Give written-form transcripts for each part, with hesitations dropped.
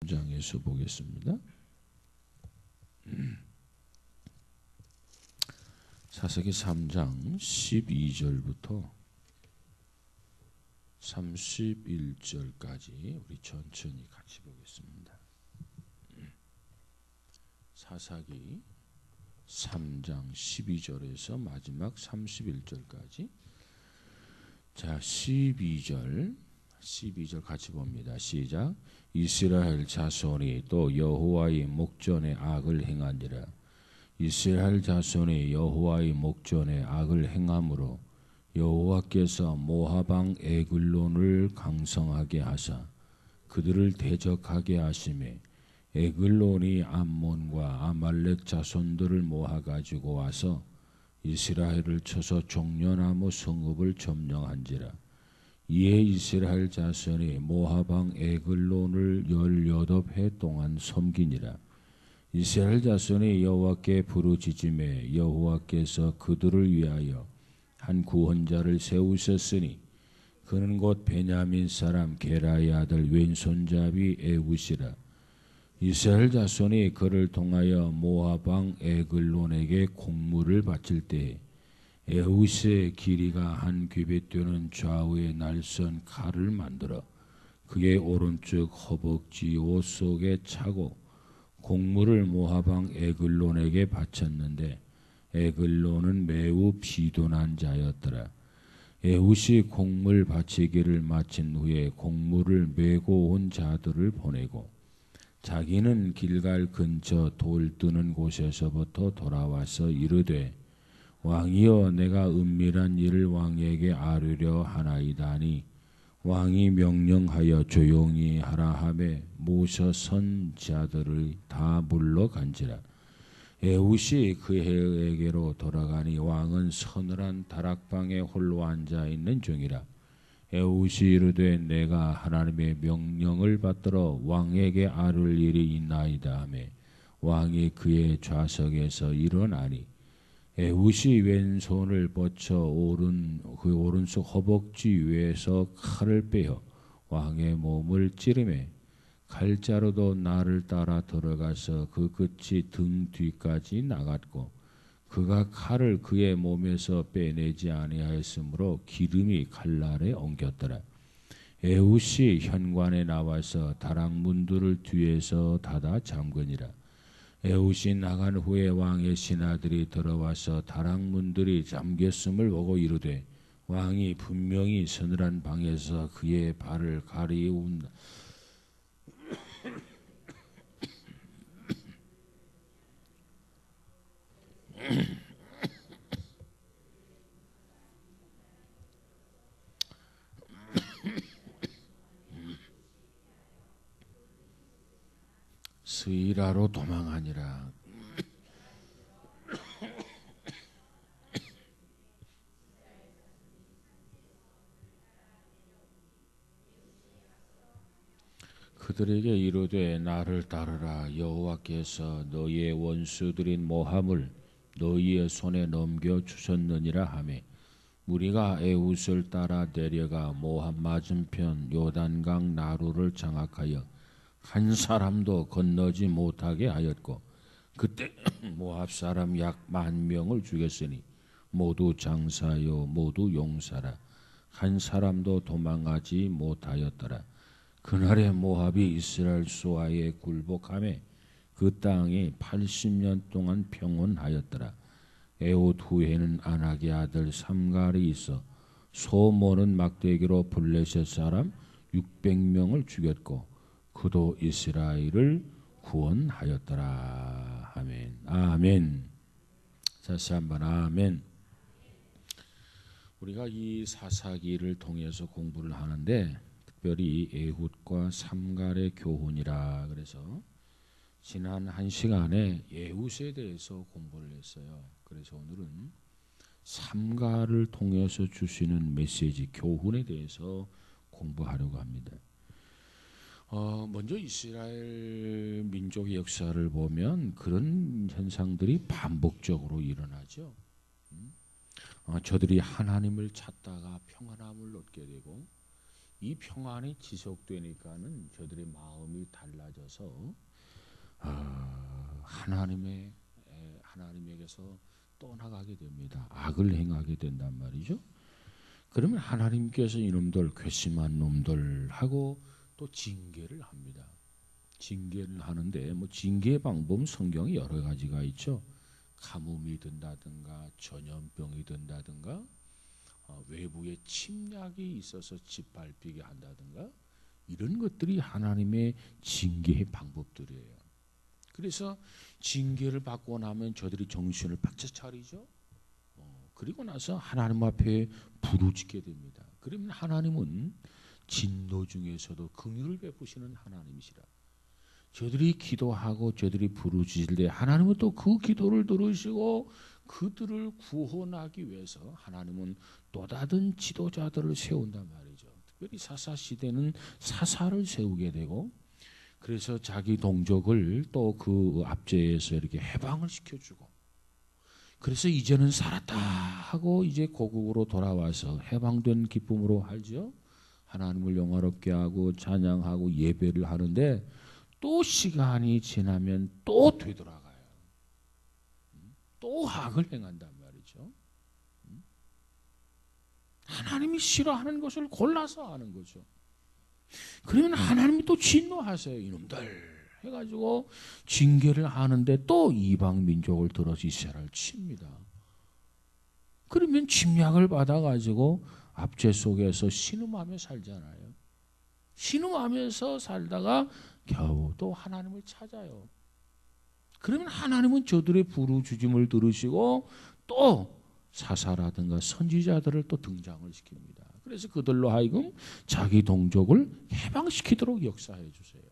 장에서 보겠습니다. 사사기 3장 12절부터 31절까지 우리 천천히 같이 보겠습니다. 사사기 3장 12절에서 마지막 31절까지. 자, 12절 같이 봅니다. 시작. 이스라엘 자손이 또 여호와의 목전에 악을 행하니라. 이스라엘 자손이 여호와의 목전에 악을 행함으로 여호와께서 모압 왕 에글론을 강성하게 하사 그들을 대적하게 하시매 에글론이 암몬과 아말렉 자손들을 모아 가지고 와서 이스라엘을 쳐서 종려나무 성읍을 점령한지라. 이에 이스라엘 자손이 모압 왕 에글론을 18해 동안 섬기니라. 이스라엘 자손이 여호와께 부르짖음에 여호와께서 그들을 위하여 한 구원자를 세우셨으니 그는 곧 베냐민 사람 게라의 아들 왼손잡이 에훗이라. 이스라엘 자손이 그를 통하여 모압 왕 에글론에게 공물을 바칠 때에 에훗의 길이가 한 규빗 되는 좌우의 날선 칼을 만들어 그의 오른쪽 허벅지 옷 속에 차고 공물을 모압 왕 에글론에게 바쳤는데 에글론은 매우 비둔한 자였더라. 에훗이 공물 바치기를 마친 후에 공물을 메고 온 자들을 보내고 자기는 길갈 근처 돌 뜨는 곳에서부터 돌아와서 이르되 왕이여, 내가 은밀한 일을 왕에게 아뢰려 하나이다니 왕이 명령하여 조용히 하라 하매 모셔 선 자들을 다 물러간지라. 에훗이 그에게로 돌아가니 왕은 서늘한 다락방에 홀로 앉아 있는 중이라. 에훗이 이르되 내가 하나님의 명령을 받들어 왕에게 아뢰 일이 있나이다 하매 왕이 그의 좌석에서 일어나니 에훗이 왼손을 뻗쳐 그 오른쪽 허벅지 위에서 칼을 빼어 왕의 몸을 찌르매 칼자루도 나를 따라 들어가서 그 끝이 등 뒤까지 나갔고 그가 칼을 그의 몸에서 빼내지 아니하였으므로 기름이 칼날에 엉겼더라. 에훗이 현관에 나와서 다락문들을 뒤에서 닫아 잠그니라. 에훗이 나간 후에 왕의 신하들이 들어와서 다락문들이 잠겼음을 보고 이르되 왕이 분명히 서늘한 방에서 그의 발을 가리운다. 스이라로 도망하니라. 그들에게 이르되 나를 따르라. 여호와께서 너희의 원수들인 모함을 너희의 손에 넘겨 주셨느니라 하매 우리가 에훗을 따라 내려가 모압 맞은편 요단강 나루를 장악하여 한 사람도 건너지 못하게 하였고 그때 모압 사람 약 10,000명을 죽였으니 모두 장사요 모두 용사라. 한 사람도 도망하지 못하였더라. 그날에 모압이 이스라엘 수하에 굴복하매 그 땅이 80년 동안 평온하였더라. 에훗 후에는 아낙의 아들 삼갈이 있어 소모는 막대기로 블레셋 사람 600명을 죽였고 그도 이스라엘을 구원하였더라. 아멘. 아멘. 다시 한번 아멘. 우리가 이 사사기를 통해서 공부를 하는데 특별히 에훗과 삼갈의 교훈이라 그래서 지난 1시간에 에훗에 대해서 공부를 했어요. 그래서 오늘은 삼갈을 통해서 주시는 메시지 교훈에 대해서 공부하려고 합니다. 먼저 이스라엘 민족의 역사를 보면 그런 현상들이 반복적으로 일어나죠. 저들이 하나님을 찾다가 평안함을 얻게 되고 이 평안이 지속되니까는 저들의 마음이 달라져서 하나님에게서 떠나가게 됩니다. 악을 행하게 된단 말이죠. 그러면 하나님께서 이놈들 괘씸한 놈들하고 또 징계를 합니다. 징계를 하는데 뭐 징계 방법은 성경에 여러 가지가 있죠. 가뭄이 든다든가 전염병이 든다든가 외부의 침략이 있어서 짓밟히게 한다든가 이런 것들이 하나님의 징계의 방법들이에요. 그래서 징계를 받고 나면 저들이 정신을 바짝 차리죠. 그리고 나서 하나님 앞에 부르짖게 됩니다. 그러면 하나님은 진노 중에서도 긍휼을 베푸시는 하나님이시라. 저들이 기도하고 저들이 부르짖을 때 하나님은 또 그 기도를 들으시고 그들을 구원하기 위해서 하나님은 또 다른 지도자들을 세운단 말이죠. 특별히 사사 시대는 사사를 세우게 되고 그래서 자기 동족을 또 그 압제에서 이렇게 해방을 시켜주고 그래서 이제는 살았다 하고 이제 고국으로 돌아와서 해방된 기쁨으로 알죠. 하나님을 영화롭게 하고 찬양하고 예배를 하는데 또 시간이 지나면 또 되돌아가요. 또 악을 행한단 말이죠. 하나님이 싫어하는 것을 골라서 하는 거죠. 그러면 하나님이 또 진노하세요. 이놈들 해가지고 징계를 하는데 또 이방 민족을 들어서 이스라엘을 칩니다. 그러면 침략을 받아가지고 압제 속에서 신음하며 살잖아요. 신음하면서 살다가 겨우 또 하나님을 찾아요. 그러면 하나님은 저들의 부르짖음을 들으시고 또 사사라든가 선지자들을 또 등장을 시킵니다. 그래서 그들로 하여금 자기 동족을 해방시키도록 역사해 주세요.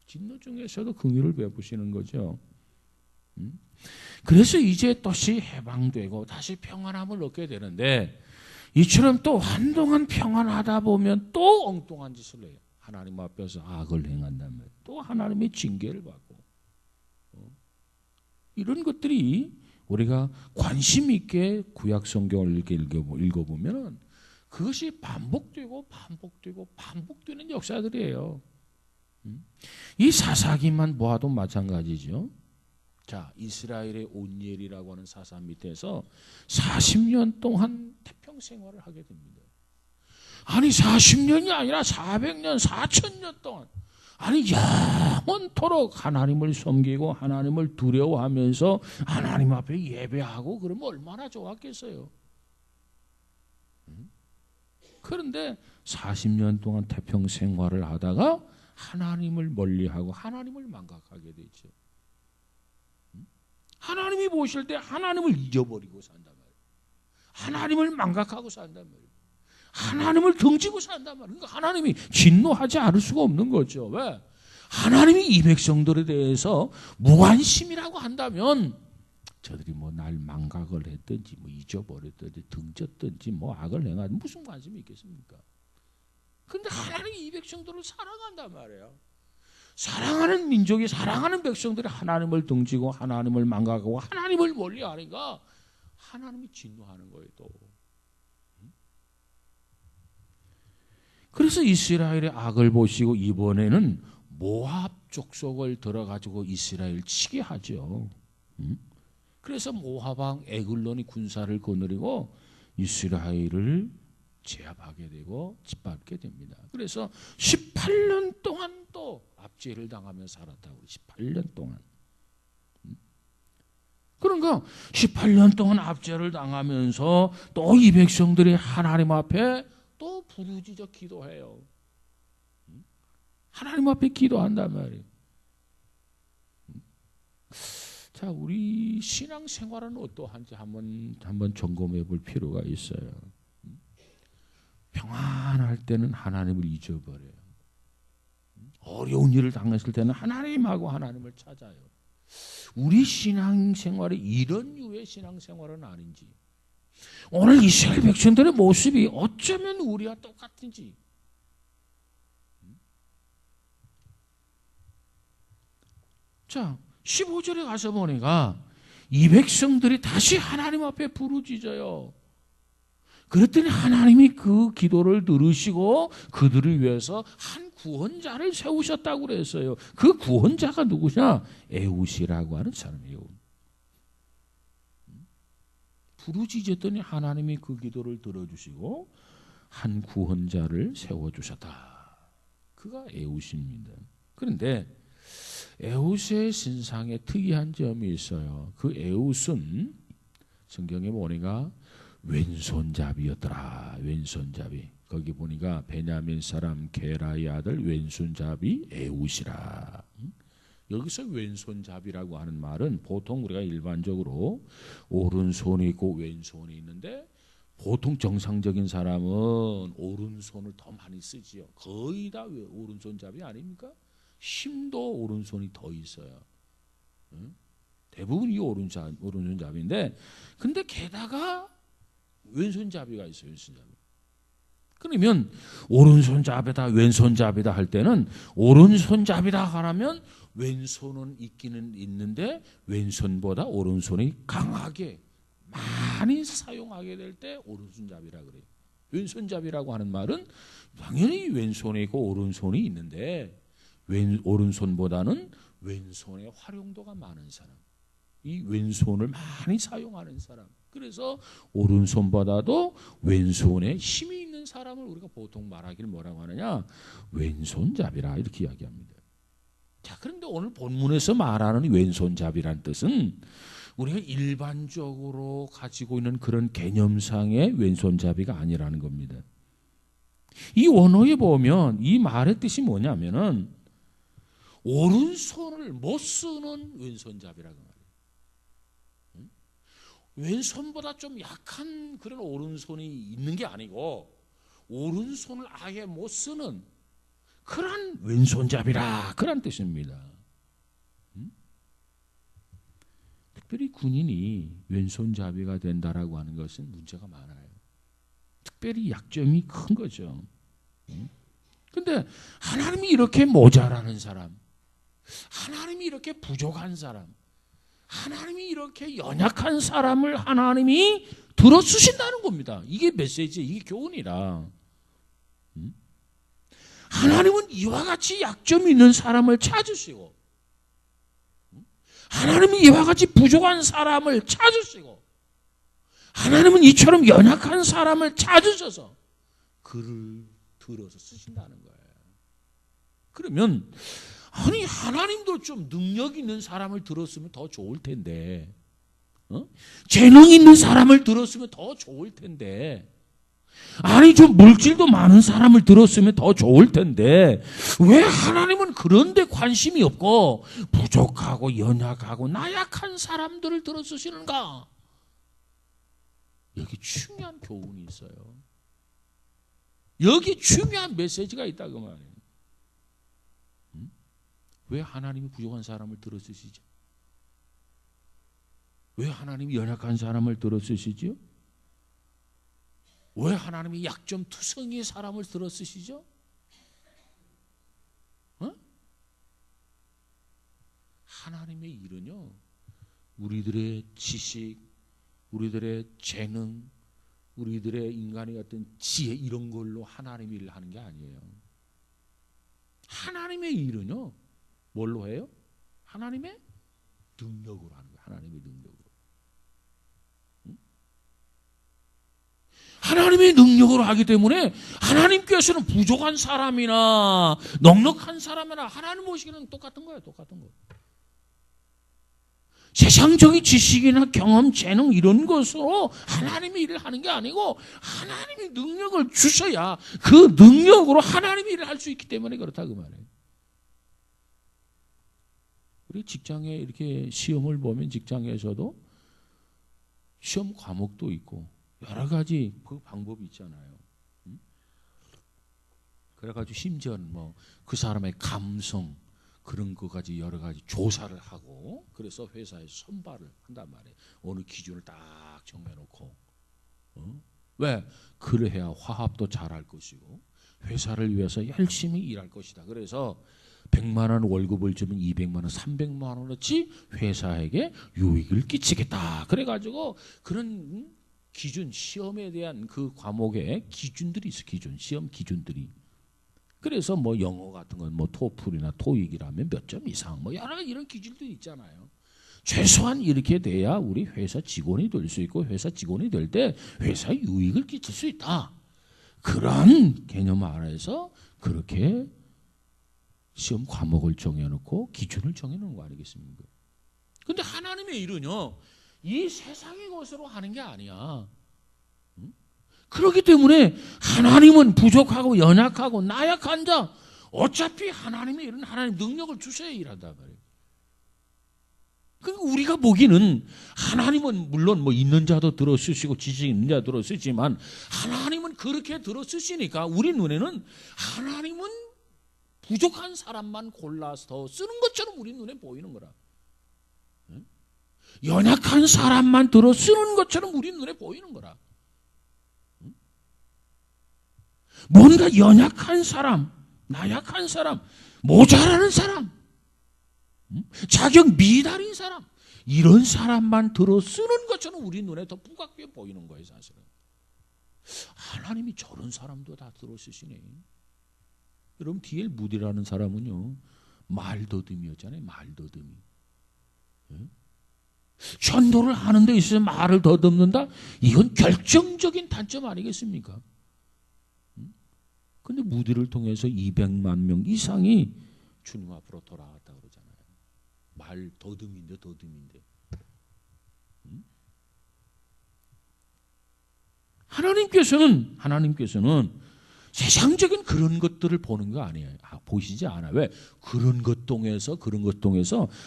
진노 중에서도 긍휼을 베푸시는 거죠. 그래서 이제 다시 해방되고 다시 평안함을 얻게 되는데 이처럼 또 한동안 평안하다 보면 또 엉뚱한 짓을 해요. 하나님 앞에서 악을 행한다면 또 하나님의 징계를 받고 이런 것들이 우리가 관심 있게 구약 성경을 이렇게 읽어보면 그것이 반복되고 반복되는 역사들이에요. 이 사사기만 보아도 마찬가지죠. 자, 이스라엘의 온니엘이라고 하는 사사 밑에서 40년 동안 태평 생활을 하게 됩니다. 아니 40년이 아니라 400년, 4000년 동안 아니 영원토록 하나님을 섬기고 하나님을 두려워하면서 하나님 앞에 예배하고 그러면 얼마나 좋았겠어요. 그런데 40년 동안 태평 생활을 하다가 하나님을 멀리하고 하나님을 망각하게 되죠. 하나님이 보실 때 하나님을 잊어버리고 산단 말이에요. 하나님을 망각하고 산단 말이에요. 하나님을 등지고 산단 말이에요. 그러니까 하나님이 진노하지 않을 수가 없는 거죠. 왜? 하나님이 이 백성들에 대해서 무관심이라고 한다면 저들이 뭐 날 망각을 했든지 뭐 잊어버렸든지 등졌든지 뭐 악을 행하든지 무슨 관심이 있겠습니까? 그런데 하나님이 이 백성들을 사랑한단 말이에요. 사랑하는 민족이 사랑하는 백성들이 하나님을 등지고 하나님을 망각하고 하나님을 멀리하니까 하나님이 진노하는 거예요. 또. 그래서 이스라엘의 악을 보시고 이번에는 모압 족속을 들어가지고 이스라엘 치게 하죠. 그래서 모압 왕 에글론이 군사를 거느리고 이스라엘을 제압하게 되고 짓밟게 됩니다. 그래서 18년 동안 또 압제를 당하며 살았다고. 18년 동안. 그러니까 18년 동안 압제를 당하면서 또 이 백성들이 하나님 앞에 또 부르짖어 기도해요. 하나님 앞에 기도한단 말이에요. 자, 우리 신앙생활은 어떠한지 한번 점검해 볼 필요가 있어요. 평안할 때는 하나님을 잊어버려요. 어려운 일을 당했을 때는 하나님하고 하나님을 찾아요. 우리 신앙생활이 이런 류의 신앙생활은 아닌지, 오늘 이스라엘 백성들의 모습이 어쩌면 우리와 똑같은지, 자 15절에 가서 보니까 이 백성들이 다시 하나님 앞에 부르짖어요. 그랬더니 하나님이 그 기도를 들으시고 그들을 위해서 한 구원자를 세우셨다고 그랬어요. 그 구원자가 누구냐? 에웃이라고 하는 사람이에요. 부르짖었더니 하나님이 그 기도를 들어주시고 한 구원자를 세워주셨다. 그가 에웃입니다. 그런데 에웃의 신상에 특이한 점이 있어요. 그 에웃은 성경에 보니까 왼손잡이였더라. 왼손잡이. 거기 보니까 베냐민 사람 게라의 아들 왼손잡이 에웃이라. 여기서 왼손잡이라고 하는 말은 보통 우리가 일반적으로 오른손이 있고 왼손이 있는데 보통 정상적인 사람은 오른손을 더 많이 쓰지요. 거의 다 오른손잡이 아닙니까? 힘도 오른손이 더 있어요. 대부분이 오른손잡이인데 근데 게다가 왼손잡이가 있어요. 왼손잡이. 그러면 오른손잡이다 왼손잡이다 할 때는 오른손잡이다 하면 왼손은 있기는 있는데 왼손보다 오른손이 강하게 많이 사용하게 될 때 오른손잡이라 그래요. 왼손잡이라고 하는 말은 당연히 왼손이 있고 오른손이 있는데 오른손보다는 왼손의 활용도가 많은 사람, 이 왼손을 많이 사용하는 사람. 그래서 오른손보다도 왼손에 힘이 있는 사람을 우리가 보통 말하기를 뭐라고 하느냐? 왼손잡이라 이렇게 이야기합니다. 자, 그런데 오늘 본문에서 말하는 왼손잡이란 뜻은 우리가 일반적으로 가지고 있는 그런 개념상의 왼손잡이가 아니라는 겁니다. 이 원어에 보면 이 말의 뜻이 뭐냐면은 오른손을 못 쓰는 왼손잡이라고 말해요. 왼손보다 좀 약한 그런 오른손이 있는 게 아니고 오른손을 아예 못 쓰는 그런 왼손잡이라 그런 뜻입니다. 특별히 군인이 왼손잡이가 된다라고 하는 것은 문제가 많아요. 특별히 약점이 큰 거죠. 그런데 하나님이 이렇게 모자라는 사람, 하나님이 이렇게 부족한 사람, 하나님이 이렇게 연약한 사람을 하나님이 들어주신다는 겁니다. 이게 메시지, 이게 교훈이라. 하나님은 이와 같이 약점이 있는 사람을 찾으시고 하나님은 이와 같이 부족한 사람을 찾으시고 하나님은 이처럼 연약한 사람을 찾으셔서 그를 들어서 쓰신다는 거예요. 그러면 아니 하나님도 좀 능력 있는 사람을 들었으면 더 좋을 텐데 재능 있는 사람을 들었으면 더 좋을 텐데 아니 좀 물질도 많은 사람을 들었으면 더 좋을 텐데 왜 하나님은 그런 데 관심이 없고 부족하고 연약하고 나약한 사람들을 들어쓰시는가? 여기 중요한 교훈이 있어요. 여기 중요한 메시지가 있다고 말이에요. 왜 하나님이 부족한 사람을 들어쓰시죠? 왜 하나님이 연약한 사람을 들어쓰시죠? 왜 하나님이 약점 투성이의 사람을 들어쓰시죠? 하나님의 일은요, 우리들의 지식, 우리들의 재능, 우리들의 인간의 어떤 지혜 이런 걸로 하나님의 일을 하는 게 아니에요. 하나님의 일은요, 뭘로 해요? 하나님의 능력으로 하는 거예요. 하나님의 능력으로. 하나님의 능력으로 하기 때문에 하나님께서는 부족한 사람이나 넉넉한 사람이나 하나님 보시기는 똑같은 거예요. 똑같은 거. 세상적인 지식이나 경험, 재능 이런 것으로 하나님의 일을 하는 게 아니고 하나님이 능력을 주셔야 그 능력으로 하나님의 일을 할 수 있기 때문에 그렇다 그 말이에요. 우리 직장에 이렇게 시험을 보면 직장에서도 시험 과목도 있고 여러 가지 그 방법이 있잖아요. 그래가지고 심지어 뭐 그 사람의 감성 그런 것까지 여러 가지 조사를 하고 그래서 회사에 선발을 한단 말이에요. 어느 기준을 딱 정해놓고 왜? 그래야 화합도 잘할 것이고 회사를 위해서 열심히 일할 것이다. 그래서 100만 원 월급을 주면 200만 원, 300만 원어치 회사에게 유익을 끼치겠다. 그래가지고 그런 기준, 시험에 대한 그 과목에 기준들이 있어. 기준, 시험 기준들이. 그래서 뭐 영어 같은 건 뭐 토플이나 토익이라면 몇 점 이상 뭐 여러 가지 이런 기준들이 있잖아요. 최소한 이렇게 돼야 우리 회사 직원이 될 수 있고 회사 직원이 될 때 회사에 유익을 끼칠 수 있다. 그런 개념 아래에서 그렇게 시험 과목을 정해놓고 기준을 정해놓은 거 아니겠습니까? 근데 하나님의 일은요, 이 세상의 것으로 하는 게 아니야. 그렇기 때문에 하나님은 부족하고 연약하고 나약한 자, 어차피 하나님의 일은 하나님 능력을 주셔야 일한단 말이에요. 그러니까 우리가 보기는 하나님은 물론 뭐 있는 자도 들어 쓰시고 지식 있는 자 들어 쓰지만 하나님은 그렇게 들어 쓰시니까 우리 눈에는 하나님은 부족한 사람만 골라서 쓰는 것처럼 우리 눈에 보이는 거라. 연약한 사람만 들어 쓰는 것처럼 우리 눈에 보이는 거라. 뭔가 연약한 사람, 나약한 사람, 모자라는 사람, 자격 미달인 사람, 이런 사람만 들어 쓰는 것처럼 우리 눈에 더 부각되어 보이는 거예요, 사실은. 하나님이 저런 사람도 다 들어 쓰시네. 여러분, D.L. 무디라는 사람은요, 말더듬이었잖아요, 말더듬이. 전도를 하는 데 있어서 말을 더듬는다? 이건 결정적인 단점 아니겠습니까? 근데 무디를 통해서 200만 명 이상이 주님 앞으로 돌아왔다 그러잖아요. 말 더듬인데. 하나님께서는 세상적인 그런 것들을 보는 거 아니에요. 보시지 않아요. 왜? 그런 것 통해서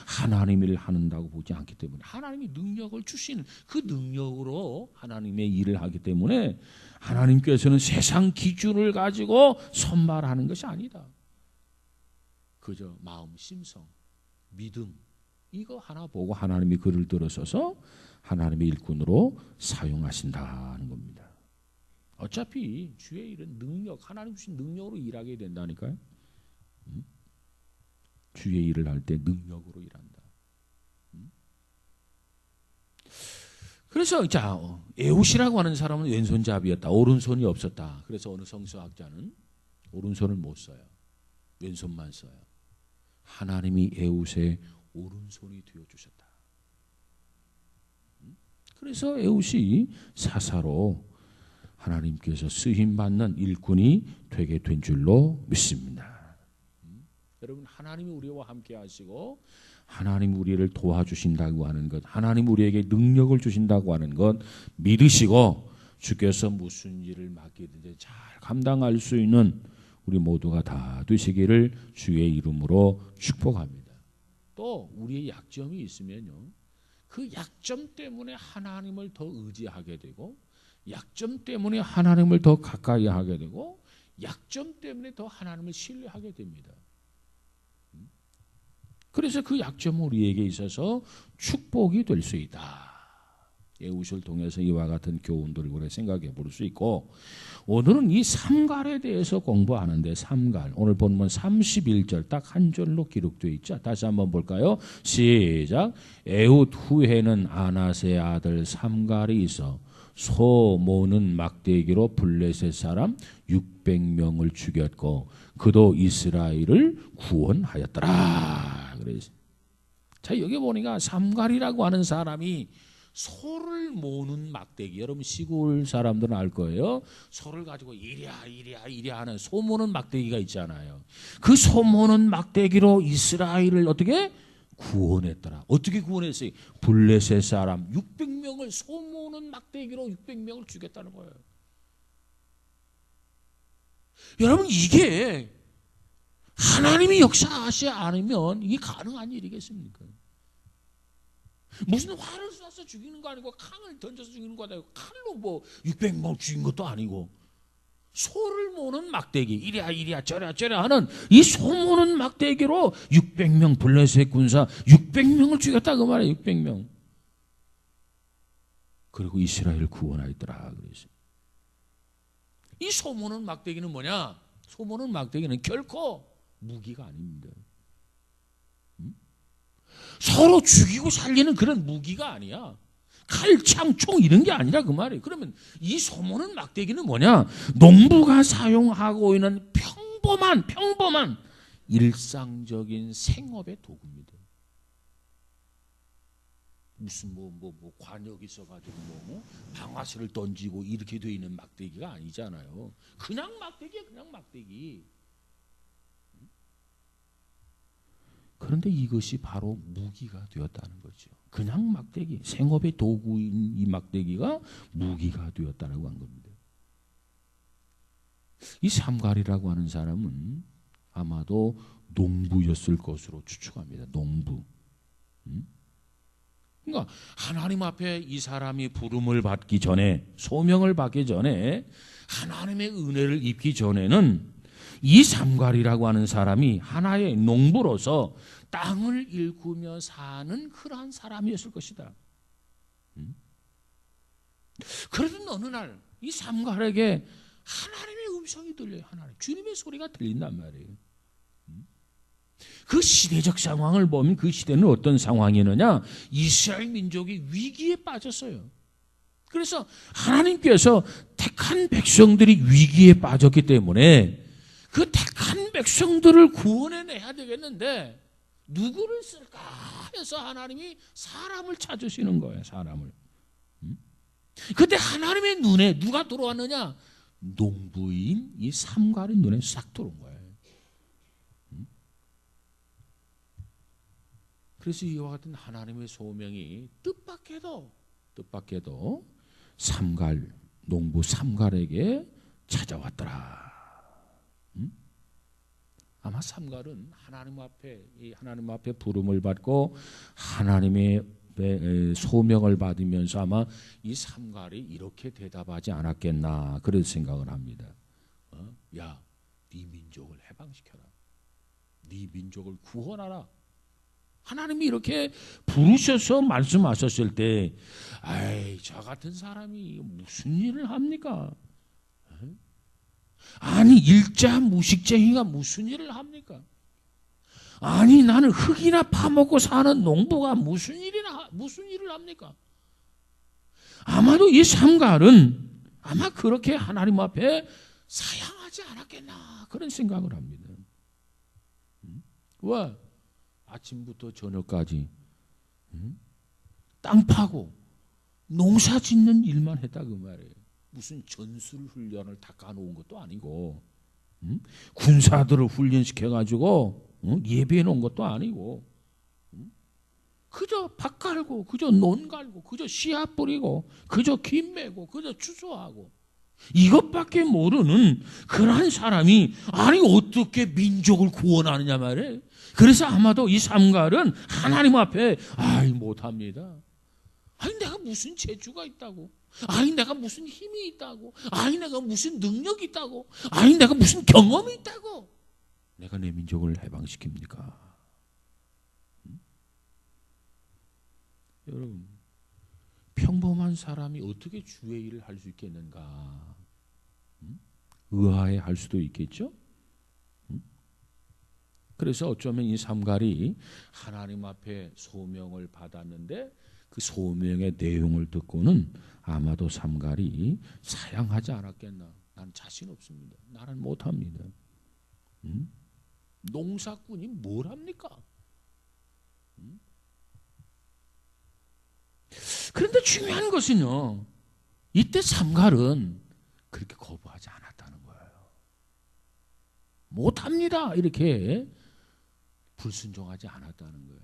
하나님의 일을 한다고 보지 않기 때문에 하나님이 능력을 주시는 그 능력으로 하나님의 일을 하기 때문에 하나님께서는 세상 기준을 가지고 선발하는 것이 아니다. 그저 마음, 심성, 믿음 이거 하나 보고 하나님이 그를 들어서서 하나님의 일꾼으로 사용하신다는 겁니다. 어차피 주의 일은 능력, 하나님 주신 능력으로 일하게 된다니까요. 주의 일을 할 때 능력으로 일한다. 그래서 에훗이라고 하는 사람은 왼손잡이였다. 오른손이 없었다. 그래서 어느 성서학자는 오른손을 못 써요. 왼손만 써요. 하나님이 에훗의 오른손이 되어주셨다. 그래서 에훗이 사사로 하나님께서 쓰임받는 일꾼이 되게 된 줄로 믿습니다. 여러분, 하나님이 우리와 함께 하시고 하나님 우리를 도와주신다고 하는 것, 하나님 우리에게 능력을 주신다고 하는 것 믿으시고 주께서 무슨 일을 맡기든지 잘 감당할 수 있는 우리 모두가 다 되시기를 주의 이름으로 축복합니다. 또 우리의 약점이 있으면요, 그 약점 때문에 하나님을 더 의지하게 되고 약점 때문에 하나님을 더 가까이 하게 되고 약점 때문에 더 하나님을 신뢰하게 됩니다. 그래서 그 약점은 우리에게 있어서 축복이 될 수 있다. 에훗을 통해서 이와 같은 교훈들을 우리가 생각해 볼 수 있고, 오늘은 이 삼갈에 대해서 공부하는데, 삼갈 오늘 본문 31절 딱 한 절로 기록되어 있죠. 다시 한번 볼까요? 시작. 에훗 후에는 아낫의 아들 삼갈이 있어 소 모는 막대기로 블레셋 사람 600명을 죽였고 그도 이스라엘을 구원하였더라. 그래서 자, 여기 보니까 삼갈이라고 하는 사람이 소를 모는 막대기, 여러분 시골 사람들은 알 거예요. 소를 가지고 이랴 하는 소 모는 막대기가 있잖아요. 그 소 모는 막대기로 이스라엘을 어떻게 구원했더라. 어떻게 구원했어요? 블레셋 사람 600명을 소 모는 막대기로 600명을 죽였다는 거예요. 여러분, 이게 하나님이 역사하지 않으면 이게 가능한 일이겠습니까? 무슨 활을 쏴서 죽이는 거 아니고 칼을 던져서 죽이는 거 아니고 칼로 뭐 600명 죽인 것도 아니고 소를 모는 막대기, 이랴 저랴 하는 이 소 모는 막대기로 600명 블레셋 군사 600명을 죽였다 그 말이에요. 600명. 그리고 이스라엘을 구원하였더라 그랬어요. 이 소 모는 막대기는 뭐냐? 소 모는 막대기는 결코 무기가 아닙니다. 서로 죽이고 살리는 그런 무기가 아니야. 칼, 창, 총 이런 게 아니라 그 말이에요. 그러면 이 소모는 막대기는 뭐냐? 농부가 사용하고 있는 평범한 일상적인 생업의 도구입니다. 무슨 관역 있어가지고 방아쇠를 던지고 이렇게 돼 있는 막대기가 아니잖아요. 그냥 막대기야, 그냥 막대기. 그런데 이것이 바로 무기가 되었다는 거죠. 그냥 막대기, 생업의 도구인 이 막대기가 무기가 되었다라고 한 겁니다. 이 삼갈이라고 하는 사람은 아마도 농부였을 것으로 추측합니다. 농부. 그러니까 하나님 앞에 이 사람이 부름을 받기 전에, 소명을 받기 전에, 하나님의 은혜를 입기 전에는 이 삼갈이라고 하는 사람이 하나의 농부로서 땅을 일구며 사는 그러한 사람이었을 것이다. 그러던 어느 날 이 삼갈에게 하나님의 음성이 들려요. 하나님, 주님의 소리가 들린단 말이에요. 그 시대적 상황을 보면 그 시대는 어떤 상황이느냐? 이스라엘 민족이 위기에 빠졌어요. 그래서 하나님께서 택한 백성들이 위기에 빠졌기 때문에 그 택한 백성들을 구원해내야 되겠는데 누구를 쓸까 해서 하나님이 사람을 찾으시는 거예요. 사람을. 그때 하나님의 눈에 누가 들어왔느냐? 농부인 이 삼갈의 눈에 싹 들어온 거예요. 그래서 이와 같은 하나님의 소명이 뜻밖에도 삼갈, 농부 삼갈에게 찾아왔더라. 아마 삼갈은 하나님 앞에 부름을 받고 하나님의 소명을 받으면서 아마 이 삼갈이 이렇게 대답하지 않았겠나 그런 생각을 합니다. 야, 네 민족을 해방시켜라. 네 민족을 구원하라. 하나님이 이렇게 부르셔서 말씀하셨을 때, 아이, 저 같은 사람이 무슨 일을 합니까? 아니, 일자 무식쟁이가 무슨 일을 합니까? 아니, 나는 흙이나 파먹고 사는 농부가 무슨 일을 합니까? 아마도 이 삼갈은 아마 그렇게 하나님 앞에 사양하지 않았겠나 그런 생각을 합니다. 왜? 아침부터 저녁까지 땅 파고 농사 짓는 일만 했다 그 말이에요. 무슨 전술 훈련을 다 까놓은 것도 아니고 군사들을 훈련시켜가지고 예비해 놓은 것도 아니고 그저 밭 갈고 그저 논 갈고 그저 씨앗 뿌리고 그저 김 메고 그저 추수하고 이것밖에 모르는 그러한 사람이 아니 어떻게 민족을 구원하느냐 말이에요. 그래서 아마도 이 삼갈은 하나님 앞에 아이 못합니다. 아니 내가 무슨 재주가 있다고, 아니 내가 무슨 힘이 있다고, 아니 내가 무슨 능력이 있다고, 아니 내가 무슨 경험이 있다고 내가 내 민족을 해방시킵니까? 여러분, 평범한 사람이 어떻게 주의 일을 할 수 있겠는가? 의아해 할 수도 있겠죠? 그래서 어쩌면 이 삼갈이 하나님 앞에 소명을 받았는데 그 소명의 내용을 듣고는 아마도 삼갈이 사양하지 않았겠나. 난 자신 없습니다. 나는 못합니다. 농사꾼이 뭘 합니까? 그런데 중요한 것은요, 이때 삼갈은 그렇게 거부하지 않았다는 거예요. 못합니다 이렇게 불순종하지 않았다는 거예요.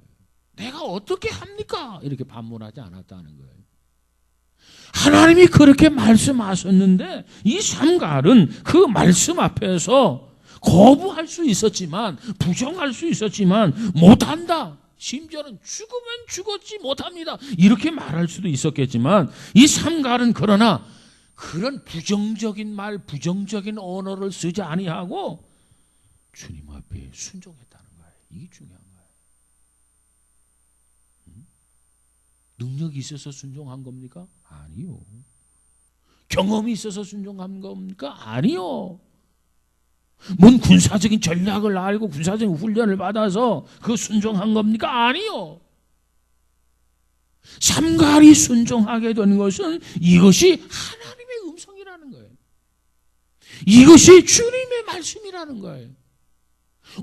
내가 어떻게 합니까 이렇게 반문하지 않았다는 거예요. 하나님이 그렇게 말씀하셨는데 이 삼갈은 그 말씀 앞에서 거부할 수 있었지만, 부정할 수 있었지만 못한다, 심지어는 죽으면 죽었지 못합니다 이렇게 말할 수도 있었겠지만, 이 삼갈은 그러나 그런 부정적인 말, 부정적인 언어를 쓰지 아니하고 주님 앞에 순종했다는 거예요. 이게 중요한 거예요. 능력이 있어서 순종한 겁니까? 아니요. 경험이 있어서 순종한 겁니까? 아니요. 뭔 군사적인 전략을 알고 군사적인 훈련을 받아서 그 순종한 겁니까? 아니요. 삼갈이 순종하게 된 것은 이것이 하나님의 음성이라는 거예요. 이것이 주님의 말씀이라는 거예요.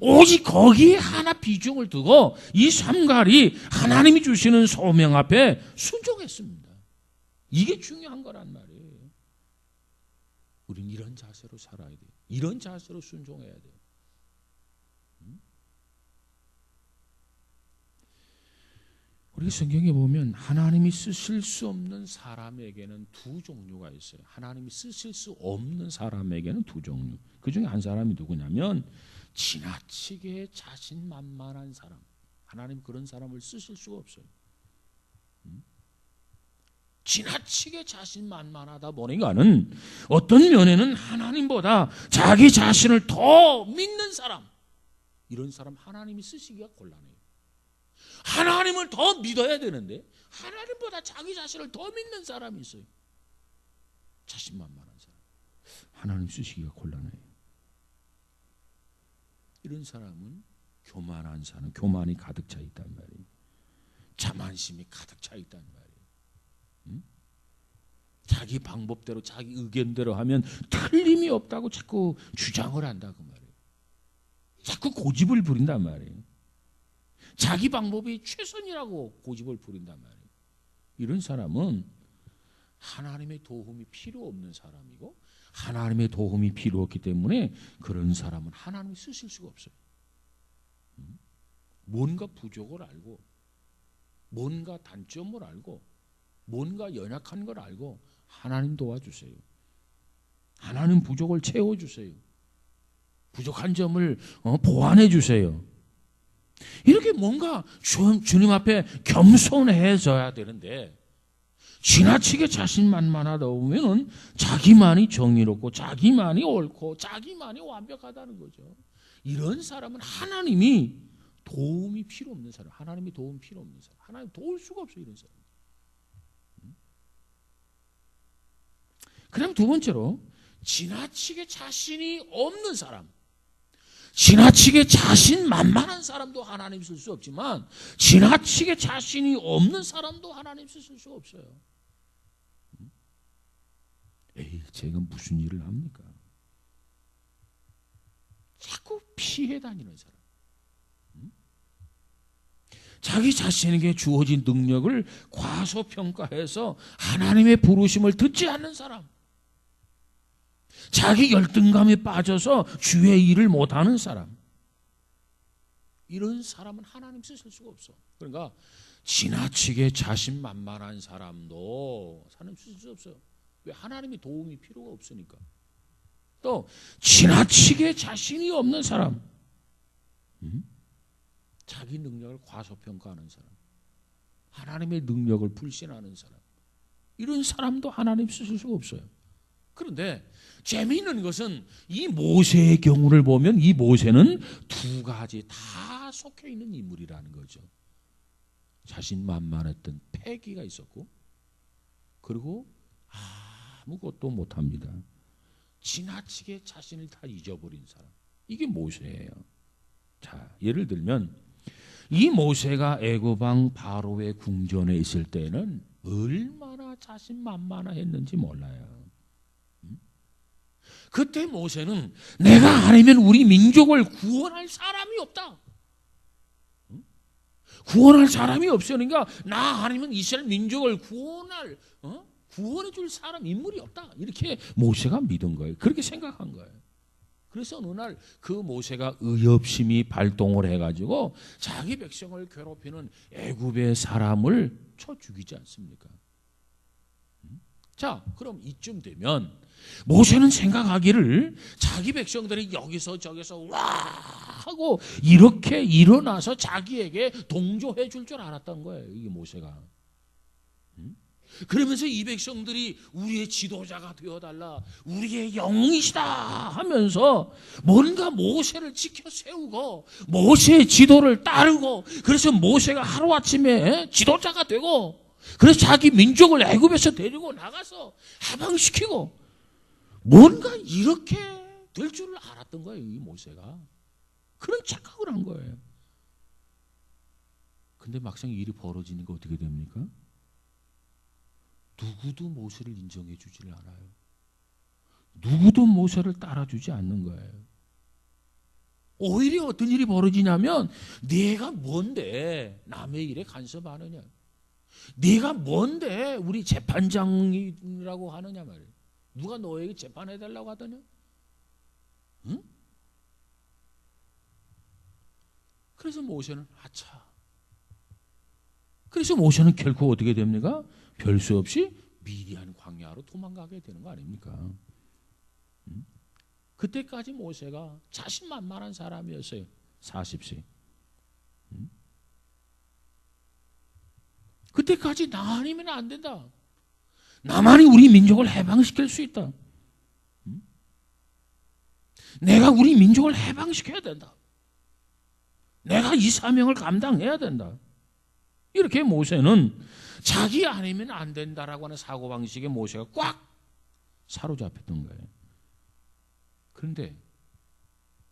오직 거기에 하나 비중을 두고 이 삼갈이 하나님이 주시는 소명 앞에 순종했습니다. 이게 중요한 거란 말이에요. 우린 이런 자세로 살아야 돼요. 이런 자세로 순종해야 돼요. 우리 성경에 보면 하나님이 쓰실 수 없는 사람에게는 두 종류가 있어요. 하나님이 쓰실 수 없는 사람에게는 두 종류. 그 중에 한 사람이 누구냐면 지나치게 자신만만한 사람. 하나님 그런 사람을 쓰실 수가 없어요. 지나치게 자신만만하다 보니까는 어떤 면에는 하나님보다 자기 자신을 더 믿는 사람, 이런 사람 하나님이 쓰시기가 곤란해요. 하나님을 더 믿어야 되는데 하나님보다 자기 자신을 더 믿는 사람이 있어요. 자신만만한 사람, 하나님 쓰시기가 곤란해요. 이런 사람은 교만한 사람, 교만이 가득 차 있단 말이에요. 자만심이 가득 차 있단 말이에요. 자기 방법대로 자기 의견대로 하면 틀림이 없다고 자꾸 주장을 한다 그 말이에요. 자꾸 고집을 부린단 말이에요. 자기 방법이 최선이라고 고집을 부린단 말이에요. 이런 사람은 하나님의 도움이 필요 없는 사람이고 하나님의 도움이 필요 없기 때문에 그런 사람은 하나님이 쓰실 수가 없어요. 뭔가 부족을 알고 뭔가 단점을 알고 뭔가 연약한 걸 알고 하나님 도와주세요. 하나님 부족을 채워주세요. 부족한 점을 보완해 주세요. 이렇게 뭔가 주님 앞에 겸손해져야 되는데 지나치게 자신만만하다 보면 자기만이 정의롭고 자기만이 옳고 자기만이 완벽하다는 거죠. 이런 사람은 하나님이 도움이 필요 없는 사람, 하나님이 도움 필요 없는 사람, 하나님 도울 수가 없어요. 이런 사람. 그다음 두 번째로 지나치게 자신이 없는 사람, 지나치게 자신만만한 사람도 하나님 쓸 수 없지만 지나치게 자신이 없는 사람도 하나님 쓸 수가 없어요. 에이, 제가 무슨 일을 합니까? 자꾸 피해 다니는 사람, 자기 자신에게 주어진 능력을 과소평가해서 하나님의 부르심을 듣지 않는 사람, 자기 열등감에 빠져서 주의 일을 못하는 사람, 이런 사람은 하나님 쓰실 수가 없어. 그러니까 지나치게 자신만만한 사람도 하나님 쓰실 수 없어요. 왜? 하나님의 도움이 필요가 없으니까. 또 지나치게 자신이 없는 사람, 자기 능력을 과소평가하는 사람, 하나님의 능력을 불신하는 사람, 이런 사람도 하나님 쓰실 수가 없어요. 그런데 재미있는 것은 이 모세의 경우를 보면 이 모세는 두 가지 다 속해 있는 인물이라는 거죠. 자신만만했던 패기가 있었고, 그리고 아무것도 못합니다. 지나치게 자신을 다 잊어버린 사람, 이게 모세예요. 자, 예를 들면 이 모세가 애굽 왕 바로의 궁전에 있을 때는 얼마나 자신만만했는지 몰라요. 그때 모세는 내가 아니면 우리 민족을 구원할 사람이 없다. 구원할 사람이 없으니까 나 아니면 이스라엘 민족을 구원해 줄 사람, 인물이 없다. 이렇게 모세가 믿은 거예요. 그렇게 생각한 거예요. 그래서 어느 날 그 모세가 의협심이 발동을 해가지고 자기 백성을 괴롭히는 애굽의 사람을 쳐 죽이지 않습니까? 자, 그럼 이쯤 되면 모세는 생각하기를 자기 백성들이 여기서 저기서 와 하고 이렇게 일어나서 자기에게 동조해 줄 줄 알았던 거예요. 이게 모세가. 그러면서 이 백성들이 우리의 지도자가 되어달라, 우리의 영웅이시다 하면서 뭔가 모세를 지켜 세우고 모세의 지도를 따르고, 그래서 모세가 하루아침에 지도자가 되고, 그래서 자기 민족을 애굽에서 데리고 나가서 해방시키고, 뭔가 이렇게 될 줄을 알았던 거예요. 이 모세가 그런 착각을 한 거예요. 근데 막상 일이 벌어지니까 어떻게 됩니까? 누구도 모세를 인정해 주질 않아요. 누구도 모세를 따라주지 않는 거예요. 오히려 어떤 일이 벌어지냐면 네가 뭔데 남의 일에 간섭하느냐, 네가 뭔데 우리 재판장이라고 하느냐 말이에요. 누가 너에게 재판해달라고 하더냐? 응? 그래서 모세는 그래서 모세는 결코 어떻게 됩니까? 별 수 없이 미디안 광야로 도망가게 되는 거 아닙니까? 그때까지 모세가 자신만만한 사람이었어요. 40세. 그때까지 나 아니면 안 된다. 나만이 우리 민족을 해방시킬 수 있다. 내가 우리 민족을 해방시켜야 된다. 내가 이 사명을 감당해야 된다. 이렇게 모세는 자기 아니면 안 된다라고 하는 사고방식에 모세가 꽉 사로잡혔던 거예요. 그런데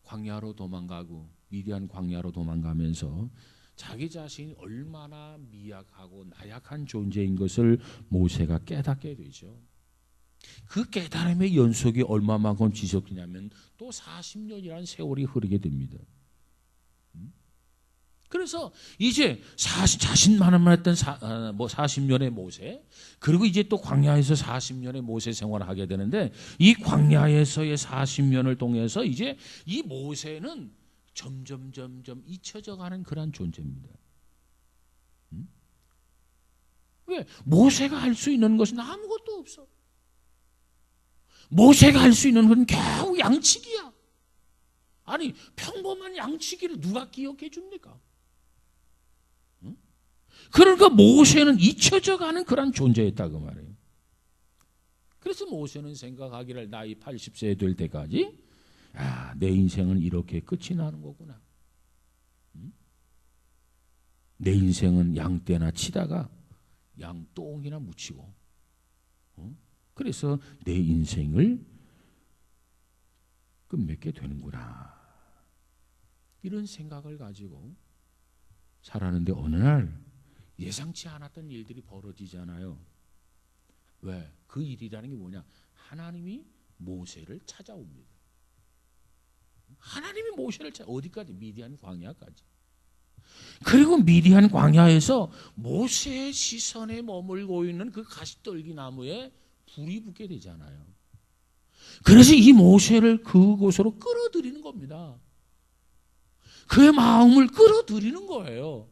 광야로 도망가고 미디안 광야로 도망가면서 자기 자신이 얼마나 미약하고 나약한 존재인 것을 모세가 깨닫게 되죠. 그 깨달음의 연속이 얼마만큼 지속되냐면 또 40년이라는 세월이 흐르게 됩니다. 그래서 이제 자신만만 했던 40년의 모세, 그리고 이제 또 광야에서 40년의 모세 생활을 하게 되는데, 이 광야에서의 40년을 통해서 이제 이 모세는 점점 잊혀져 가는 그런 존재입니다. 왜? 모세가 할 수 있는 것은 아무것도 없어. 모세가 할 수 있는 건 겨우 양치기야. 아니, 평범한 양치기를 누가 기억해 줍니까? 그러니까 모세는 잊혀져 가는 그런 존재였다고 말해요. 그래서 모세는 생각하기를 나이 80세 될 때까지 내 인생은 이렇게 끝이 나는 거구나. 내 인생은 양떼나 치다가 양똥이나 묻히고, 그래서 내 인생을 끝맺게 되는구나. 이런 생각을 가지고 살았는데 어느 날 예상치 않았던 일들이 벌어지잖아요. 왜? 그 일이라는 게 뭐냐? 하나님이 모세를 찾아옵니다. 하나님이 모세를 어디까지? 미디안 광야까지. 그리고 미디안 광야에서 모세의 시선에 머물고 있는 그 가시떨기 나무에 불이 붙게 되잖아요. 그래서 이 모세를 그곳으로 끌어들이는 겁니다. 그의 마음을 끌어들이는 거예요.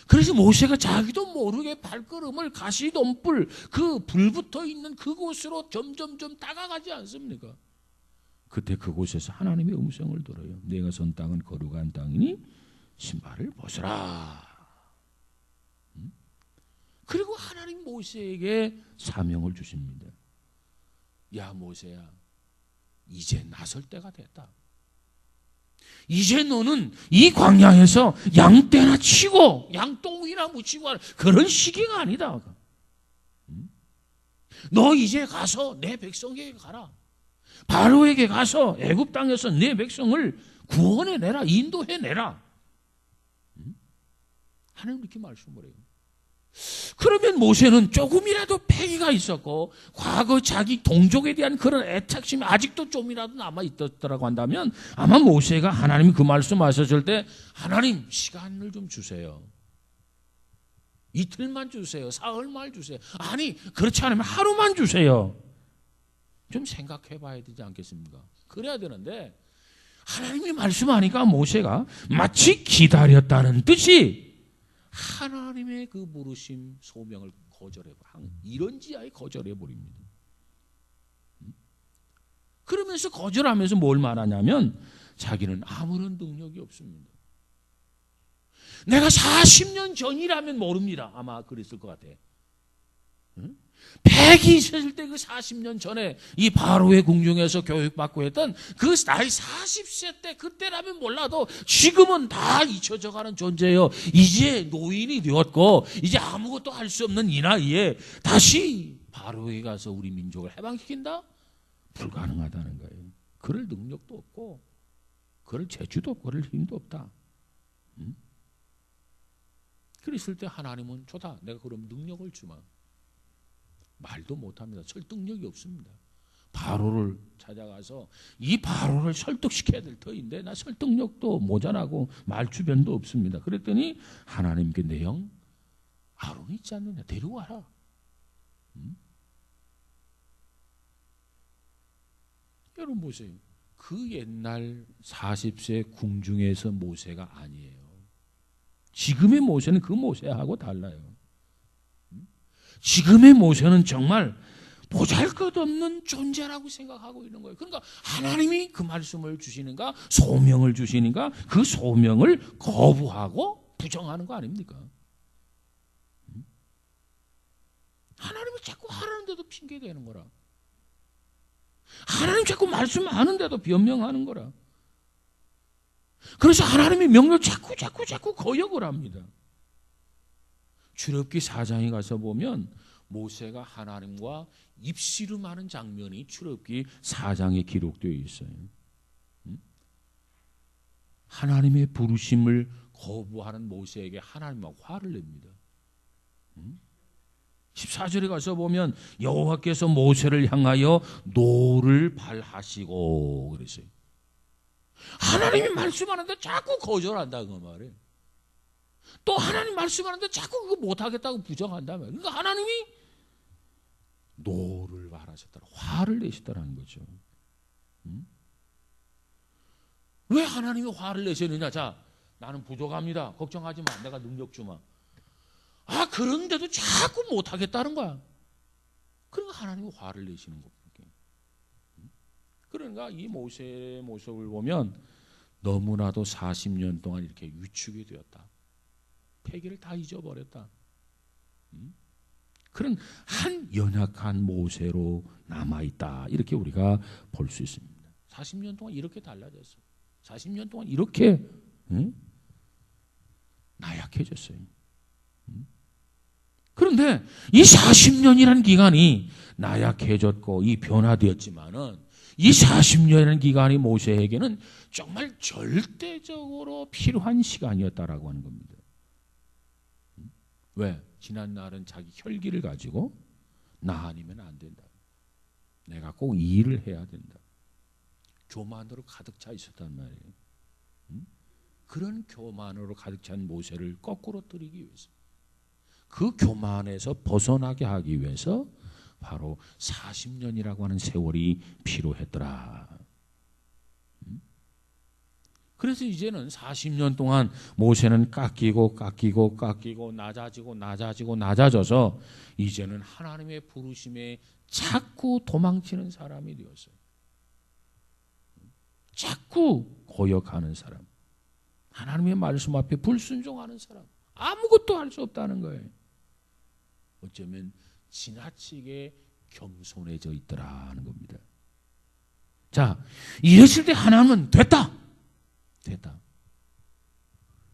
그래서 모세가 자기도 모르게 발걸음을 가시덤불, 그 불 붙어 있는 그곳으로 점점 다가가지 않습니까? 그때 그곳에서 하나님의 음성을 들어요. 내가 선 땅은 거룩한 땅이니 신발을 벗어라. 그리고 하나님 모세에게 사명을 주십니다. 야 모세야, 이제 나설 때가 됐다. 이제 너는 이 광야에서 양떼나 치고 양똥이나 묻히고 하는 그런 시기가 아니다. 너 이제 가서 내 백성에게 가라. 바로에게 가서 애굽 땅에서 내 백성을 구원해내라. 인도해내라. 하나님 이렇게 말씀을 해요. 그러면 모세는 조금이라도 패기가 있었고 과거 자기 동족에 대한 그런 애착심이 아직도 좀이라도 남아있었다고 한다면 아마 모세가 하나님이 그 말씀하셨을 때 하나님 시간을 좀 주세요. 이틀만 주세요. 사흘만 주세요. 아니 그렇지 않으면 하루만 주세요. 좀 생각해 봐야 되지 않겠습니까? 그래야 되는데 하나님이 말씀하니까 모세가 마치 기다렸다는 듯이 하나님의 그 부르심 소명을 이런 지하에 거절해 버립니다. 그러면서 거절하면서 뭘 말하냐면 자기는 아무런 능력이 없습니다. 내가 40년 전이라면 모릅니다. 아마 그랬을 것 같아. 100이 있었을 때 그 40년 전에 이 바로의 궁중에서 교육받고 했던 그 나이 40세 때 그때라면 몰라도 지금은 다 잊혀져 가는 존재예요. 이제 노인이 되었고 이제 아무것도 할 수 없는 이 나이에 다시 바로에 가서 우리 민족을 해방시킨다? 불가능하다는 거예요. 그럴 능력도 없고 그럴 재주도 없고 그럴 힘도 없다. 그랬을 때 하나님은 좋다. 내가 그럼 능력을 주마. 말도 못합니다. 설득력이 없습니다. 바로를 찾아가서 이 바로를 설득시켜야 될 터인데 나 설득력도 모자라고 말주변도 없습니다. 그랬더니 하나님께 내 형 아론이 있지 않느냐 데려와라. 여러분 보세요. 그 옛날 40세 궁중에서 모세가 아니에요. 지금의 모세는 그 모세하고 달라요. 지금의 모세는 정말 보잘것없는 존재라고 생각하고 있는 거예요. 그러니까 하나님이 그 말씀을 주시는가 소명을 주시는가 그 소명을 거부하고 부정하는 거 아닙니까? 하나님이 자꾸 하라는데도 핑계대는 거라. 하나님 자꾸 말씀하는데도 변명하는 거라. 그래서 하나님의 명령을 자꾸 거역을 합니다. 출애굽기 4장에 가서 보면 모세가 하나님과 입씨름하는 장면이 출애굽기 4장에 기록되어 있어요. 하나님의 부르심을 거부하는 모세에게 하나님과 화를 냅니다. 14절에 가서 보면 여호와께서 모세를 향하여 노를 발하시고 그랬어요. 하나님이 말씀하는데 자꾸 거절한다 그 말이에요. 또 하나님 말씀하는데 자꾸 그거 못하겠다고 부정한다 말이에요. 그러니까 하나님이 노를 발하셨더라. 화를 내시더라는 거죠. 왜 하나님이 화를 내시느냐? 자, 나는 부족합니다. 걱정하지 마. 내가 능력 주마. 아, 그런데도 자꾸 못하겠다는 거야. 그러니까 하나님이 화를 내시는 겁니다. 그러니까 이 모세의 모습을 보면 너무나도 40년 동안 이렇게 위축이 되었다. 패기를 다 잊어버렸다. 그런 한 연약한 모세로 남아있다. 이렇게 우리가 볼 수 있습니다. 40년 동안 이렇게 달라졌어요. 40년 동안 이렇게 나약해졌어요. 그런데 이 40년이라는 기간이 나약해졌고 이 변화되었지만은 이 40년이라는 기간이 모세에게는 정말 절대적으로 필요한 시간이었다라고 하는 겁니다. 왜? 지난 날은 자기 혈기를 가지고 나 아니면 안 된다. 내가 꼭 이 일을 해야 된다. 교만으로 가득 차 있었단 말이에요. 그런 교만으로 가득 찬 모세를 거꾸로 들이기 위해서 그 교만에서 벗어나게 하기 위해서 바로 40년이라고 하는 세월이 필요했더라. 그래서 이제는 40년 동안 모세는 깎이고 낮아져서 이제는 하나님의 부르심에 자꾸 도망치는 사람이 되었어요. 자꾸 거역하는 사람. 하나님의 말씀 앞에 불순종하는 사람. 아무것도 할 수 없다는 거예요. 어쩌면 지나치게 겸손해져 있더라는 겁니다. 자, 이랬을 때 하나님은 됐다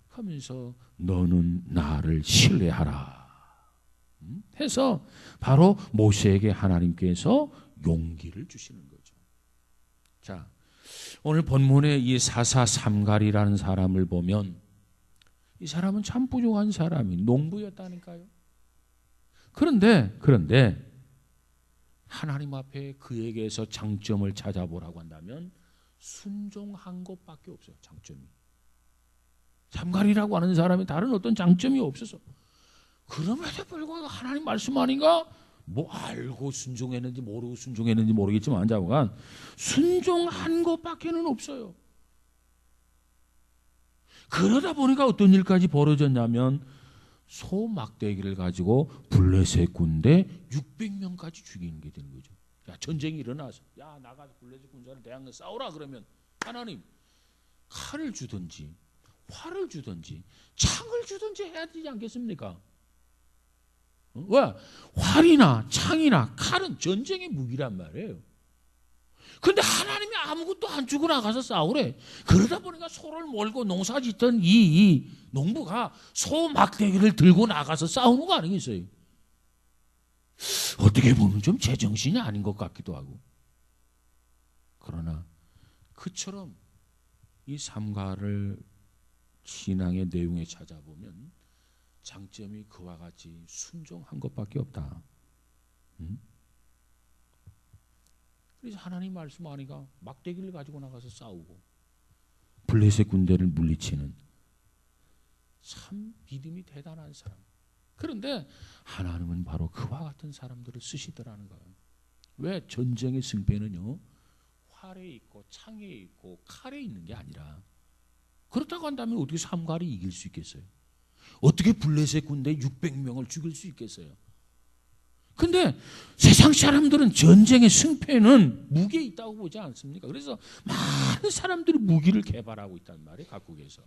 하면서 너는 나를 신뢰하라 해서 바로 모세에게 하나님께서 용기를 주시는 거죠. 자, 오늘 본문의 이 사사삼갈이라는 사람을 보면 이 사람은 참 부족한 사람이 농부였다니까요. 그런데 하나님 앞에 그에게서 장점을 찾아보라고 한다면 순종한 것밖에 없어요. 장점이. 삼갈이라고 하는 사람이 다른 어떤 장점이 없어서 그럼에도 불구하고 하나님 말씀 아닌가? 뭐 알고 순종했는지 모르고 순종했는지 모르겠지만 자고간 순종한 것밖에는 없어요. 그러다 보니까 어떤 일까지 벌어졌냐면 소 막대기를 가지고 블레셋 군대 600명까지 죽이는 게 되는 거죠. 야, 전쟁이 일어나서 야 나가서 블레셋 군사를 대항해 싸우라 그러면 하나님 칼을 주든지 활을 주든지 창을 주든지 해야 되지 않겠습니까? 왜? 활이나 창이나 칼은 전쟁의 무기란 말이에요. 근데 하나님이 아무것도 안 주고 나가서 싸우래. 그러다 보니까 소를 몰고 농사 짓던 이 농부가 소 막대기를 들고 나가서 싸우는 거 아니겠어요? 어떻게 보면 좀 제정신이 아닌 것 같기도 하고. 그러나 그처럼 이 삼가를 신앙의 내용에 찾아보면 장점이 그와 같이 순종한 것밖에 없다. 그래서 하나님 말씀하니까 막대기를 가지고 나가서 싸우고 블레셋 군대를 물리치는 참 믿음이 대단한 사람. 그런데 하나님은 바로 그와 같은 사람들을 쓰시더라는 거예요. 왜? 전쟁의 승패는요, 활에 있고 창에 있고 칼에 있는 게 아니라, 그렇다고 한다면 어떻게 삼갈이 이길 수 있겠어요? 어떻게 블레셋 군대 600명을 죽일 수 있겠어요? 근데 세상 사람들은 전쟁의 승패는 무기에 있다고 보지 않습니까? 그래서 많은 사람들이 무기를 개발하고 있단 말이에요, 각국에서.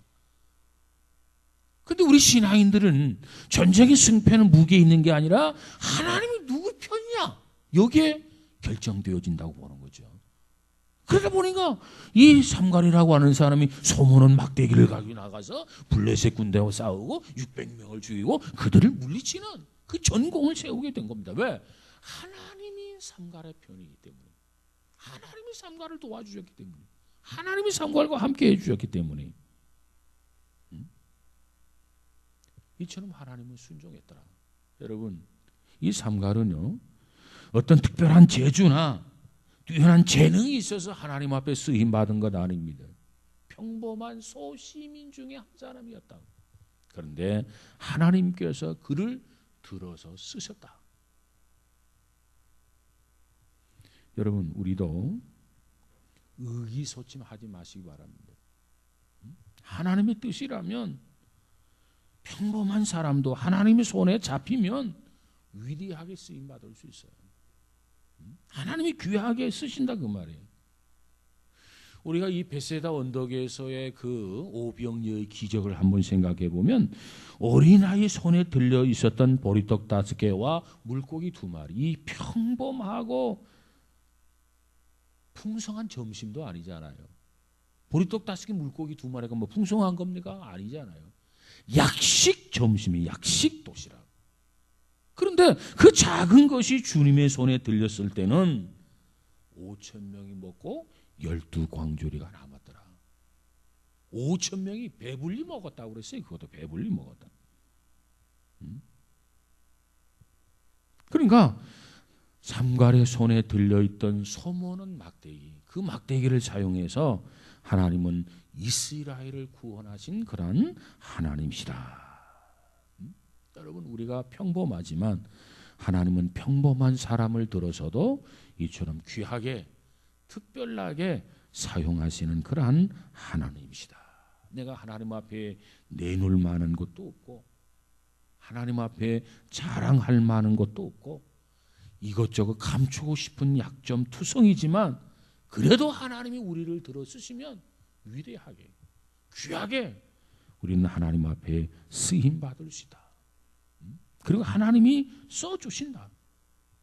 근데 우리 신앙인들은 전쟁의 승패는 무기에 있는 게 아니라 하나님이 누구 편이냐, 여기에 결정되어진다고 보는 거죠. 그러다 보니까 이 삼갈이라고 하는 사람이 소문은 막대기를 가지고 나가서 블레셋 군대와 싸우고 600명을 죽이고 그들을 물리치는 그 전공을 세우게 된 겁니다. 왜? 하나님이 삼갈의 편이기 때문에, 하나님이 삼갈을 도와주셨기 때문에, 하나님이 삼갈과 함께 해주셨기 때문에. 이처럼 하나님은 순종했더라. 여러분, 이 삼갈은요, 어떤 특별한 재주나 뛰어난 재능이 있어서 하나님 앞에 쓰임 받은 것 아닙니다. 평범한 소시민 중에 한 사람이었다. 그런데 하나님께서 그를 들어서 쓰셨다. 여러분, 우리도 의기소침하지 마시기 바랍니다. 하나님의 뜻이라면 평범한 사람도 하나님의 손에 잡히면 위대하게 쓰임 받을 수 있어요. 하나님이 귀하게 쓰신다 그 말이에요. 우리가 이 베세다 언덕에서의 그 오병이어의 기적을 한번 생각해 보면, 어린아이 손에 들려 있었던 보리떡 5개와 물고기 2마리, 이 평범하고 풍성한 점심도 아니잖아요. 보리떡 5개, 물고기 2마리가 뭐 풍성한 겁니까? 아니잖아요. 약식 점심이, 약식 도시락. 그런데 그 작은 것이 주님의 손에 들렸을 때는 5,000명이 먹고 12광주리가 남았더라. 5,000명이 배불리 먹었다고 그랬어요. 그것도 배불리 먹었다. 그러니까 삼갈의 손에 들려있던 소모는 막대기, 그 막대기를 사용해서 하나님은 이스라엘을 구원하신 그런 하나님이시다. 여러분, 우리가 평범하지만 하나님은 평범한 사람을 들어서도 이처럼 귀하게 특별하게 사용하시는 그러한 하나님이시다. 내가 하나님 앞에 내놓을 만한 것도 없고 하나님 앞에 자랑할 만한 것도 없고 이것저것 감추고 싶은 약점 투성이지만, 그래도 하나님이 우리를 들어 쓰시면 위대하게 귀하게 우리는 하나님 앞에 쓰임 받을 수 있다. 그리고 하나님이 써주신다.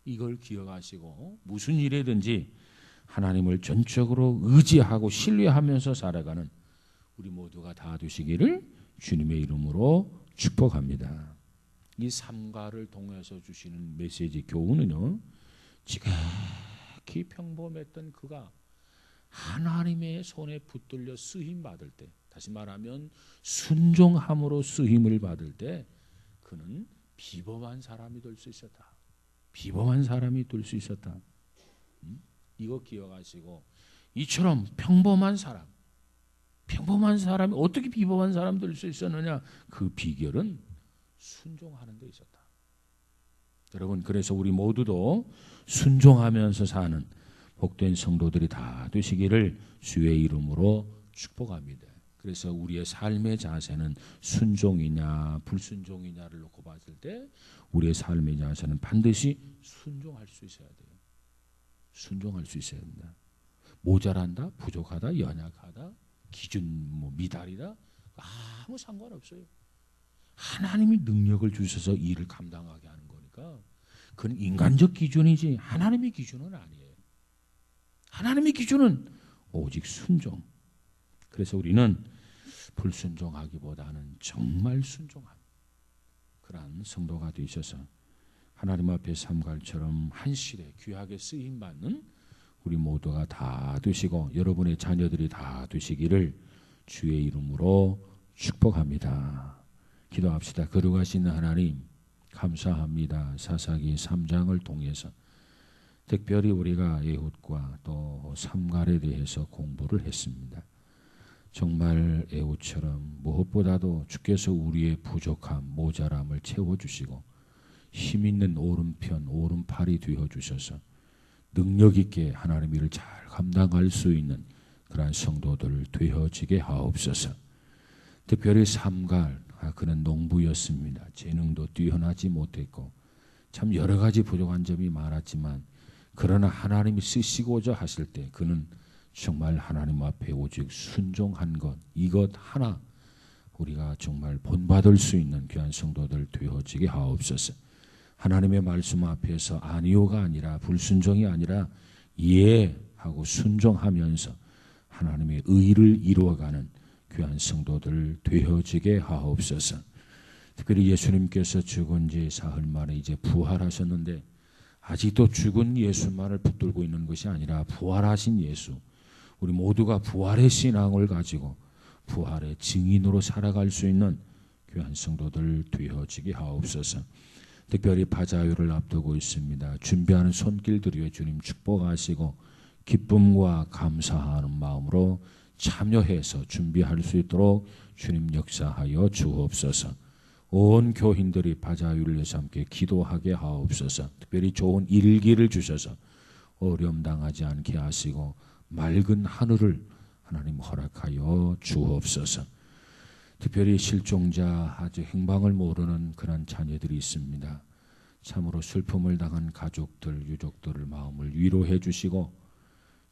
이걸 기억하시고 무슨 일이든지 하나님을 전적으로 의지하고 신뢰하면서 살아가는 우리 모두가 다 되시기를 주님의 이름으로 축복합니다. 이 삼가를 통해서 주시는 메시지 교훈은요, 지극히 평범했던 그가 하나님의 손에 붙들려 쓰임 받을 때, 다시 말하면 순종함으로 쓰임을 받을 때 그는 비범한 사람이 될 수 있었다. 비범한 사람이 될 수 있었다. 이거 기억하시고, 이처럼 평범한 사람이 어떻게 비범한 사람 될 수 있었느냐? 그 비결은 순종하는 데 있었다. 여러분, 그래서 우리 모두도 순종하면서 사는 복된 성도들이 다 되시기를 주의 이름으로 축복합니다. 그래서 우리의 삶의 자세는 순종이냐 불순종이냐를 놓고 봤을 때 우리의 삶의 자세는 반드시 순종할 수 있어야 돼요. 순종할 수 있어야 된다. 모자란다, 부족하다, 연약하다, 기준 미달이다, 아무 상관없어요. 하나님이 능력을 주셔서 일을 감당하게 하는 거니까 그건 인간적 기준이지 하나님의 기준은 아니에요. 하나님의 기준은 오직 순종. 그래서 우리는 불순종하기보다는 정말 순종한 그러한 성도가 되셔서 하나님 앞에 삼갈처럼 한실에 귀하게 쓰임받는 우리 모두가 다 되시고 여러분의 자녀들이 다 되시기를 주의 이름으로 축복합니다. 기도합시다. 거룩하신 하나님 감사합니다. 사사기 3장을 통해서 특별히 우리가 에훗과 또 삼갈에 대해서 공부를 했습니다. 정말 에훗처럼 무엇보다도 주께서 우리의 부족함, 모자람을 채워주시고 힘 있는 오른편, 오른팔이 되어주셔서 능력 있게 하나님의 일을 잘 감당할 수 있는 그러한 성도들 되어지게 하옵소서. 특별히 삼갈, 그는 농부였습니다. 재능도 뛰어나지 못했고 참 여러 가지 부족한 점이 많았지만 그러나 하나님이 쓰시고자 하실 때 그는 정말 하나님 앞에 오직 순종한 것, 이것 하나 우리가 정말 본받을 수 있는 귀한 성도들 되어지게 하옵소서. 하나님의 말씀 앞에서 아니오가 아니라 불순종이 아니라 예 하고 순종하면서 하나님의 의를 이루어가는 귀한 성도들 되어지게 하옵소서. 특별히 예수님께서 죽은 지 사흘 만에 이제 부활하셨는데 아직도 죽은 예수만을 붙들고 있는 것이 아니라 부활하신 예수, 우리 모두가 부활의 신앙을 가지고 부활의 증인으로 살아갈 수 있는 귀한 성도들 되어지게 하옵소서. 특별히 바자회를 앞두고 있습니다. 준비하는 손길들이 주님 축복하시고 기쁨과 감사하는 마음으로 참여해서 준비할 수 있도록 주님 역사하여 주옵소서. 온 교인들이 바자회를 위해서 함께 기도하게 하옵소서. 특별히 좋은 일기를 주셔서 어려움 당하지 않게 하시고 맑은 하늘을 하나님 허락하여 주옵소서. 특별히 실종자 아주 행방을 모르는 그런 자녀들이 있습니다. 참으로 슬픔을 당한 가족들, 유족들을 마음을 위로해 주시고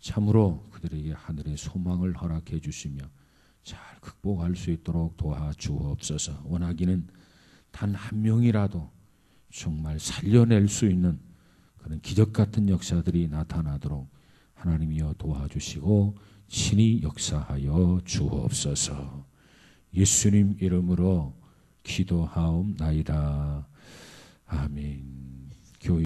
참으로 그들에게 하늘의 소망을 허락해 주시며 잘 극복할 수 있도록 도와주옵소서. 원하기는 단 한 명이라도 정말 살려낼 수 있는 그런 기적 같은 역사들이 나타나도록 하나님이여 도와주시고 친히 역사하여 주옵소서. 예수님 이름으로 기도하옵나이다.